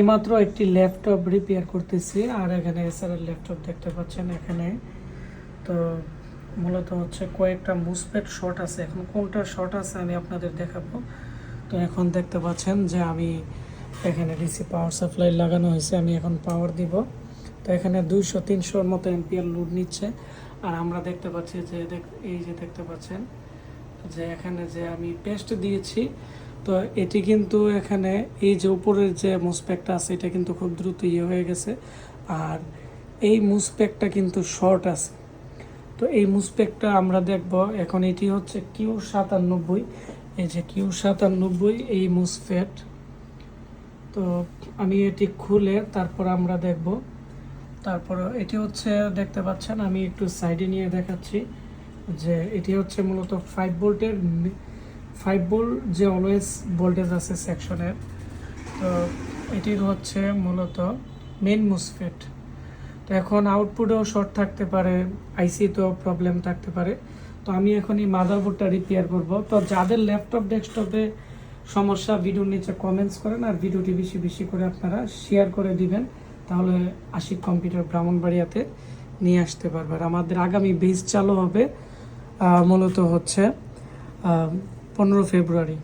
এইমাত্র একটি laptop repair করতেছি, আর এখানে এসআরের ল্যাপটপ দেখতে পাচ্ছেন এখানে। তো মূলত হচ্ছে কয়েকটা মুসপেট শর্ট আছে, এখন কোনটা শর্ট আছে আমি আপনাদের দেখাবো। তো এখন দেখতে পাচ্ছেন যে আমি এখানে ডিসি পাওয়ার সাপ্লাই লাগানো হয়েছে, আমি এখন পাওয়ার দিব। তো এখানে 200-300 মতো এম্পিয়ার লোড নিচ্ছে। আর আমরা দেখতে পাচ্ছি যে এই যে দেখতে পাচ্ছেন যে এখানে যে আমি পেস্ট দিয়েছি, তো এটি কিন্তু এখানে এই যে উপরের যে মুসপেকটা আছে এটা কিন্তু খুব দ্রুত হয়ে গেছে। আর এই মুসপেকটা কিন্তু শর্ট আছে। তো এই মুসপেকটা আমরা দেখব এখন। এটি হচ্ছে Q97, এই যে Q97 এই মুসফেট। তো আমি এটি খুলে তারপর আমরা দেখব। তারপর এটি হচ্ছে দেখতে পাচ্ছেন, আমি একটু সাইডে নিয়ে দেখাচ্ছি যে এটি হচ্ছে মূলত 5 ভোল্টের 5 ভোল্ট যে অলওয়েজ ভোল্টেজ আছে সেকশনের। তো এটির হচ্ছে মূলত মেন মুসফেট। তো এখন আউটপুটেও শর্ট থাকতে পারে, আইসিতেও প্রবলেম থাকতে পারে। তো আমি এখন এই মাদারবোর্ডটা রিপেয়ার করব। তো যাদের ল্যাপটপ ডেস্কটপে সমস্যা ভিডিওর নিচে কমেন্টস করেন, আর ভিডিওটি বেশি বেশি করে আপনারা শেয়ার করে দিবেন, তাহলে আশিক কম্পিউটার ব্রাহ্মণবাড়িয়াতে নিয়ে আসতে পারবে। আর আমাদের আগামী বেচ চালু হবে মূলত হচ্ছে 15 ফেব্রুয়ারি।